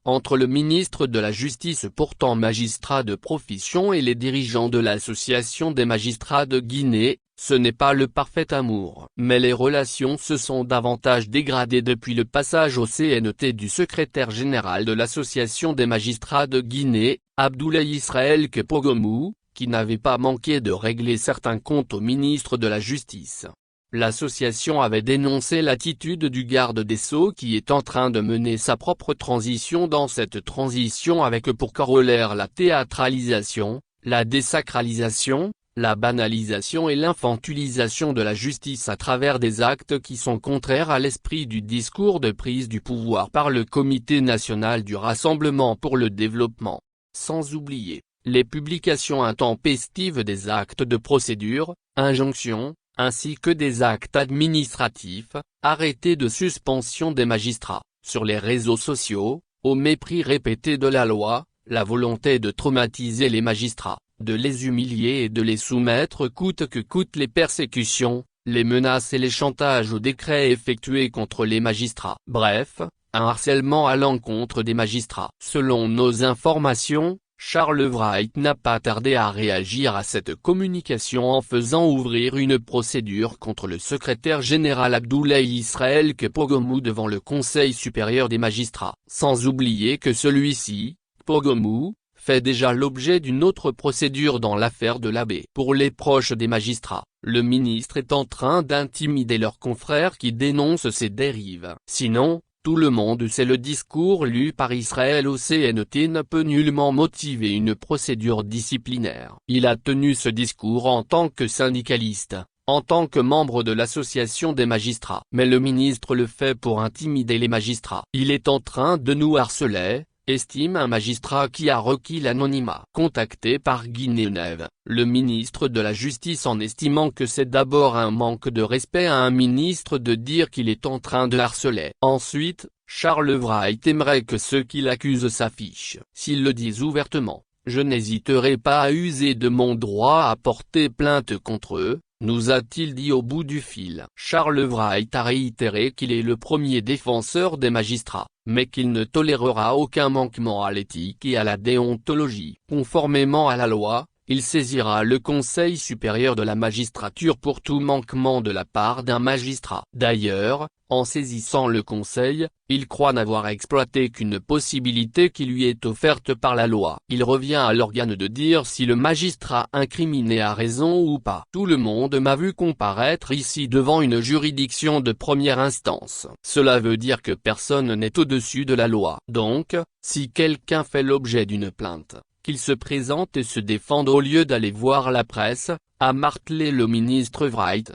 entre le ministre de la Justice pourtant magistrat de profession et les dirigeants de l'Association des magistrats de Guinée, ce n'est pas le parfait amour. Mais les relations se sont davantage dégradées depuis le passage au CNT du secrétaire général de l'Association des magistrats de Guinée, Abdoulaye Israël Kepogomou, qui n'avait pas manqué de régler certains comptes au ministre de la Justice. L'association avait dénoncé l'attitude du garde des Sceaux qui est en train de mener sa propre transition dans cette transition avec pour corollaire la théâtralisation, la désacralisation, la banalisation et l'infantilisation de la justice à travers des actes qui sont contraires à l'esprit du discours de prise du pouvoir par le Comité national du Rassemblement pour le développement. Sans oublier les publications intempestives des actes de procédure, injonctions, ainsi que des actes administratifs, arrêtés de suspension des magistrats, sur les réseaux sociaux, au mépris répété de la loi, la volonté de traumatiser les magistrats, de les humilier et de les soumettre coûte que coûte les persécutions, les menaces et les chantages aux décrets effectués contre les magistrats. Bref, un harcèlement à l'encontre des magistrats. Selon nos informations, Charles Wright n'a pas tardé à réagir à cette communication en faisant ouvrir une procédure contre le secrétaire général Abdoulaye Israël Kepogomou devant le Conseil supérieur des magistrats. Sans oublier que celui-ci, Kepogomou, fait déjà l'objet d'une autre procédure dans l'affaire de l'abbé. Pour les proches des magistrats, le ministre est en train d'intimider leurs confrères qui dénoncent ces dérives. Sinon, tout le monde sait le discours lu par Israël au CNT ne peut nullement motiver une procédure disciplinaire. Il a tenu ce discours en tant que syndicaliste, en tant que membre de l'association des magistrats. Mais le ministre le fait pour intimider les magistrats. Il est en train de nous harceler, estime un magistrat qui a requis l'anonymat. Contacté par Guinée-Nev, le ministre de la Justice en estimant que c'est d'abord un manque de respect à un ministre de dire qu'il est en train de harceler. Ensuite, Charles Wright aimerait que ceux qui l'accusent s'affichent. S'ils le disent ouvertement, je n'hésiterai pas à user de mon droit à porter plainte contre eux, nous a-t-il dit au bout du fil. Charles Wright a réitéré qu'il est le premier défenseur des magistrats, mais qu'il ne tolérera aucun manquement à l'éthique et à la déontologie. Conformément à la loi, il saisira le Conseil supérieur de la magistrature pour tout manquement de la part d'un magistrat. D'ailleurs, en saisissant le Conseil, il croit n'avoir exploité qu'une possibilité qui lui est offerte par la loi. Il revient à l'organe de dire si le magistrat incriminé a raison ou pas. Tout le monde m'a vu comparaître ici devant une juridiction de première instance. Cela veut dire que personne n'est au-dessus de la loi. Donc, si quelqu'un fait l'objet d'une plainte, qu'il se présente et se défende au lieu d'aller voir la presse, a martelé le ministre Wright.